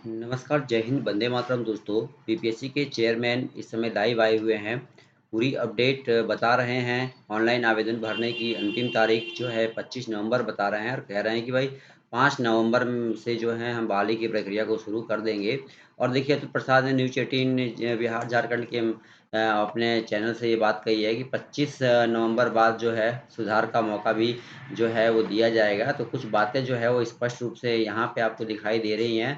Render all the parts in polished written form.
नमस्कार, जय हिंद, वंदे मातरम दोस्तों। बीपीएससी के चेयरमैन इस समय लाइव आए हुए हैं। पूरी अपडेट बता रहे हैं। ऑनलाइन आवेदन भरने की अंतिम तारीख जो है 25 नवंबर बता रहे हैं और कह रहे हैं कि भाई 5 नवंबर से जो है हम बहाली की प्रक्रिया को शुरू कर देंगे। और देखिए अतुल प्रसाद ने न्यूज़ 18 बिहार झारखंड के अपने चैनल से ये बात कही है कि 25 नवंबर बाद जो है सुधार का मौका भी जो है वो दिया जाएगा। तो कुछ बातें जो है वो स्पष्ट रूप से यहाँ पे आपको दिखाई दे रही हैं।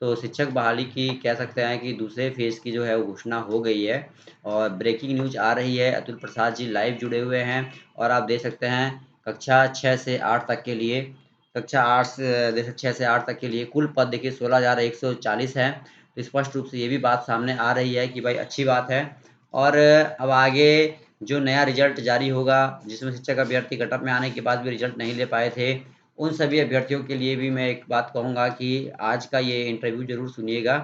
तो शिक्षक बहाली की कह सकते हैं कि दूसरे फ़ेज़ की जो है वो घोषणा हो गई है और ब्रेकिंग न्यूज़ आ रही है। अतुल प्रसाद जी लाइव जुड़े हुए हैं और आप देख सकते हैं कक्षा 6 से 8 तक के लिए कक्षा 8 से देखिए 6 से 8 तक के लिए कुल पद देखिए 16,140 हैं। तो स्पष्ट रूप से ये भी बात सामने आ रही है कि भाई अच्छी बात है और अब आगे जो नया रिज़ल्ट जारी होगा, जिसमें शिक्षक अभ्यर्थी कटऑफ में आने के बाद भी रिज़ल्ट नहीं ले पाए थे, उन सभी अभ्यर्थियों के लिए भी मैं एक बात कहूँगा कि आज का ये इंटरव्यू ज़रूर सुनिएगा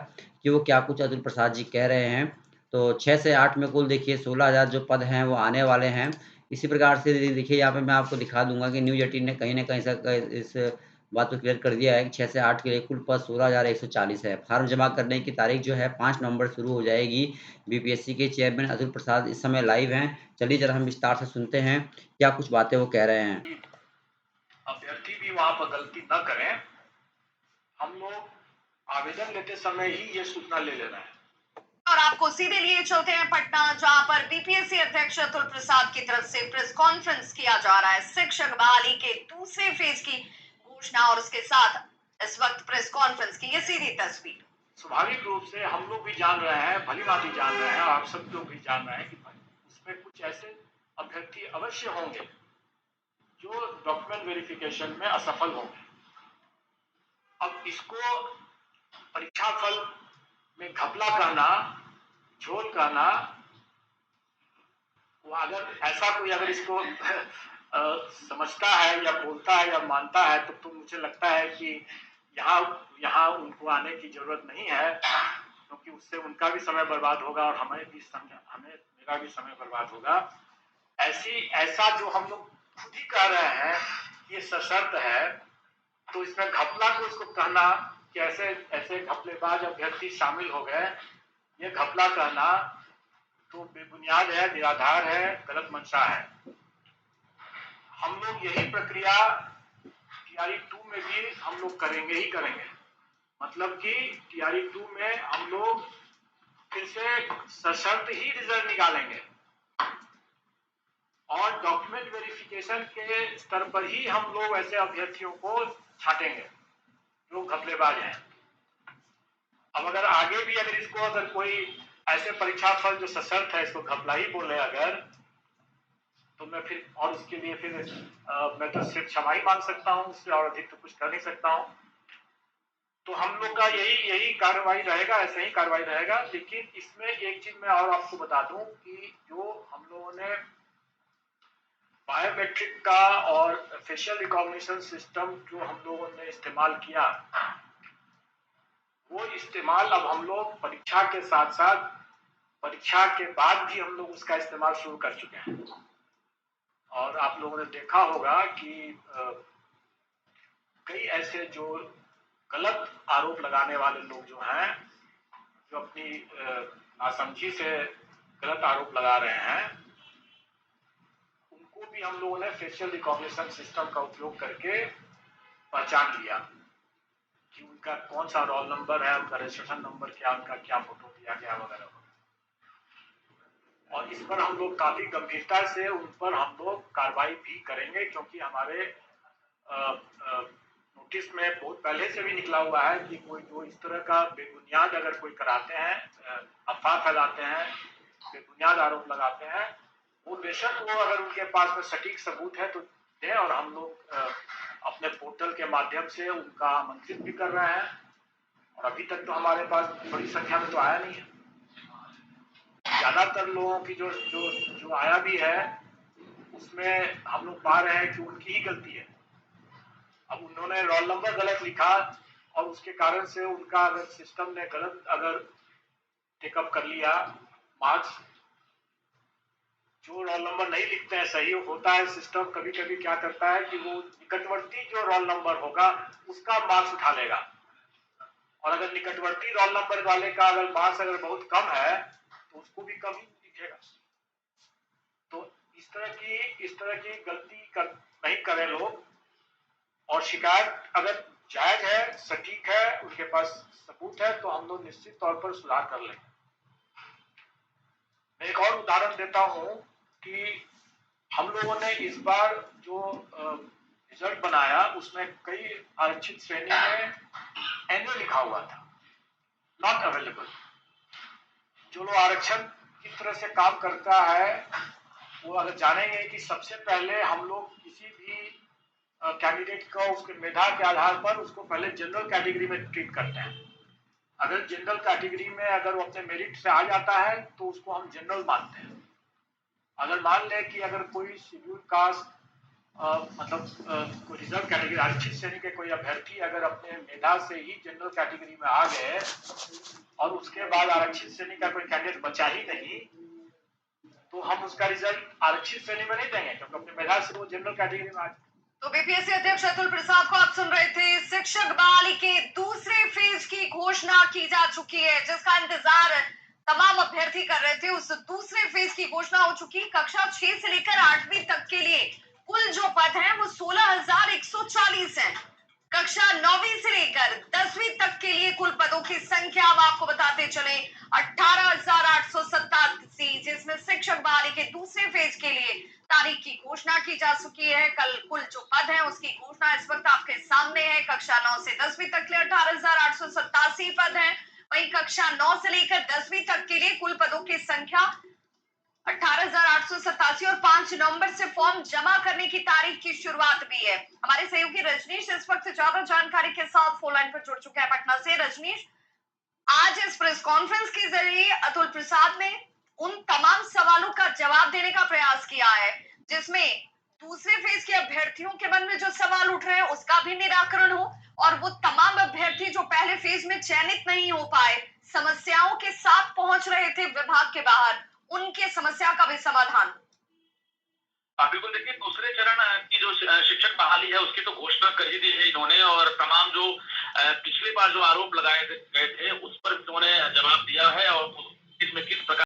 कि वो क्या कुछ अतुल प्रसाद जी कह रहे हैं। तो 6 से 8 में कुल देखिए 16,000 जो पद हैं वो आने वाले हैं। इसी प्रकार से देखिए यहाँ पे मैं आपको दिखा दूँगा कि न्यूज़ 18 ने कहीं न कहीं इस बात को क्लियर कर दिया है कि 6 से 8 के लिए कुल पद 16,140 है। फॉर्म जमा करने की तारीख जो है 5 नवंबर शुरू हो जाएगी। बीपीएससी के चेयरमैन अतुल प्रसाद इस समय लाइव हैं। चलिए ज़रा हम विस्तार से सुनते हैं, क्या कुछ बातें वो कह रहे हैं। अभ्यर्थी भी वहां पर गलती न करें। हम लोग आवेदन लेते समय ही ये सूचना ले लेना है। और आपको सीधे लिए चलते हैं पटना, जहां पर बीपीएससी अध्यक्ष अतुल प्रसाद की तरफ से प्रेस कॉन्फ्रेंस किया जा रहा है। शिक्षक बहाली के दूसरे फेज की घोषणा और उसके साथ इस वक्त प्रेस कॉन्फ्रेंस की ये सीधी तस्वीर। स्वाभाविक रूप से हम लोग भी जान रहे हैं, भली भांति जान रहे हैं, और आप सब लोग भी जान रहे हैं कि उसमें कुछ ऐसे अभ्यर्थी अवश्य होंगे जो डॉक्यूमेंट वेरिफिकेशन में असफल होंगे। अब इसको परीक्षा फल में घपला कहना, झोल कहना, वो अगर ऐसा कोई अगर इसको समझता है या बोलता है या मानता है तो मुझे लगता है कि यहाँ यहाँ उनको आने की जरूरत नहीं है, क्योंकि उससे उनका भी समय बर्बाद होगा और हमें मेरा भी समय बर्बाद होगा। ऐसा जो हम लोग खुद ही कह रहे हैं ये सशर्त है, तो इसमें घपला को इसको कहना कि ऐसे ऐसे घपलेबाज अभ्यर्थी शामिल हो गए, ये घपला कहना तो बेबुनियाद है, निराधार है, गलत मंशा है। हम लोग यही प्रक्रिया टीआरई 2 में भी हम लोग करेंगे ही करेंगे। मतलब कि टीआरई 2 में हम लोग फिर से सशर्त ही रिजल्ट निकालेंगे और डॉक्यूमेंट वेरिफिकेशन के स्तर पर ही हम लोग ऐसे अभ्यर्थियों को छांटेंगे जो घपलेबाज हैं। अब अगर आगे भी अगर कोई ऐसे परीक्षा फल जो सशर्त है इसको घपला ही बोले अगर, तो मैं फिर और इसके लिए फिर मैं तो सिर्फ क्षमा ही मांग सकता हूँ, उससे और अधिक तो कुछ कर नहीं सकता हूँ। तो हम लोग का यही कार्रवाई रहेगा, ऐसा ही कार्रवाई रहेगा। लेकिन इसमें एक चीज मैं और आपको बता दूं कि जो हम लोगों ने बायोमेट्रिक का और फेशियल रिकॉग्निशन सिस्टम जो हम लोगों ने इस्तेमाल किया, वो इस्तेमाल अब हम लोग परीक्षा के साथ साथ परीक्षा के बाद भी हम लोग उसका इस्तेमाल शुरू कर चुके हैं। और आप लोगों ने देखा होगा कि कई ऐसे जो गलत आरोप लगाने वाले लोग जो हैं, जो अपनी नासमझी से गलत आरोप लगा रहे हैं, उनको भी हम लोगों ने फेशियल रिकॉग्निशन सिस्टम का उपयोग करके पहचान लिया कि उनका कौन सा रोल नंबर है, उनका रजिस्ट्रेशन नंबर क्या, उनका क्या फोटो दिया गया वगैरह। और इस पर हम लोग काफी गंभीरता से उन पर हम लोग कार्रवाई भी करेंगे, क्योंकि हमारे नोटिस में बहुत पहले से भी निकला हुआ है कि कोई जो इस तरह का बेबुनियाद अगर कोई कराते हैं, अफवाह फैलाते हैं, बेबुनियाद आरोप लगाते हैं, वो बेशक वो अगर उनके पास में सटीक सबूत है तो दें, और हम लोग अपने पोर्टल के माध्यम से उनका आमंत्रित भी कर रहे हैं। और अभी तक तो हमारे पास बड़ी संख्या में तो आया नहीं है। ज्यादातर लोगों की जो जो जो आया भी है उसमें हम लोग पा रहे हैं कि उनकी ही गलती है। अब उन्होंने रोल नंबर गलत लिखा और उसके कारण से उनका अगर सिस्टम ने गलत अगर टेकअप कर लिया मार्क्स, जो रोल नंबर नहीं लिखते हैं सही होता है, सिस्टम कभी कभी क्या करता है कि वो निकटवर्ती जो रोल नंबर होगा उसका मार्क्स उठा लेगा और अगर निकटवर्ती रोल नंबर वाले का अगर मार्क्स अगर बहुत कम है तो उसको भी कम ही दिखेगा। तो इस तरह की गलती नहीं करें लोग। और शिकायत अगर जायज है, सटीक है, उनके पास सबूत है तो हम लोग निश्चित तौर पर सुधार कर लेंगे। मैं एक और उदाहरण देता हूं कि हम लोगों ने इस बार जो रिजल्ट बनाया उसमें कई आरक्षित श्रेणी में एनए लिखा हुआ था, नॉट अवेलेबल। जो लोग आरक्षण किस तरह से काम करता है वो अगर जानेंगे कि सबसे पहले हम लोग किसी भी कैंडिडेट को उसके मेधा के आधार पर उसको पहले जनरल कैटेगरी में ट्रीट करते हैं। अगर जनरल कैटेगरी में अगर वो अपने मेरिट से आ जाता है तो उसको हम जनरल मानते हैं। अगर मान लें कि अगर कोई शेड्यूल कास्ट कोई रिजर्व कैटेगरी आरक्षित श्रेणी के कोई अभ्यर्थी अगर अपने मेधा से ही जनरल कैटेगरी में आ गए और उसके बाद आरक्षित श्रेणी का कोई कैंडिडेट बचा ही नहीं तो हम उसका रिजल्ट आरक्षित श्रेणी में नहीं देंगे क्योंकि अपने मेधा से वो जनरल कैटेगरी में आ गए। तो बीपीएससी अध्यक्ष अतुल प्रसाद को आप सुन रहे थे। शिक्षक बहाली के दूसरे फेज की घोषणा की जा चुकी है, जिसका इंतजार तमाम अभ्यर्थी कर रहे थे। उस दूसरे फेज की घोषणा हो चुकी। कक्षा 6 से लेकर 8वीं तक के लिए कुल जो पद हैं वो 16,140 हैं। कक्षा 9वीं से लेकर 10वीं तक के लिए कुल पदों की संख्या हम आपको बताते चले 18,887, जिसमें शिक्षक बहाली के दूसरे फेज के लिए तारीख की घोषणा की जा चुकी है। कल कुल जो पद है उसकी घोषणा इस वक्त आपके सामने है। कक्षा 9 से 10वीं तक के लिए 18,887 पद हैं। वहीं कक्षा 9 से लेकर 10वीं तक के लिए कुल पदों की संख्या 18,887 और 5 नवंबर से फॉर्म जमा करने की तारीख की शुरुआत भी है। हमारे सहयोगी रजनीश इस वक्त ज्यादा जानकारी के साथ फोन लाइन पर जुड़ चुके हैं पटना से। रजनीश, आज इस प्रेस कॉन्फ्रेंस के जरिए अतुल प्रसाद ने उन तमाम सवालों का जवाब देने का प्रयास किया है जिसमें दूसरे फेज के अभ्यर्थियों के मन में जो सवाल उठ रहे हैं उसका भी निराकरण हो और वो तमाम अभ्यर्थी जो पहले फेज में चयनित नहीं हो पाए, समस्याओं के साथ पहुंच रहे थे विभाग के बाहर, उनके समस्या का भी समाधान। बिल्कुल, देखिए दूसरे चरण की जो शिक्षक बहाली है उसकी तो घोषणा कर ही दी है इन्होंने और तमाम जो पिछली बार जो आरोप लगाए गए थे उस पर इन्होंने जवाब दिया है और इसमें किस प्रकार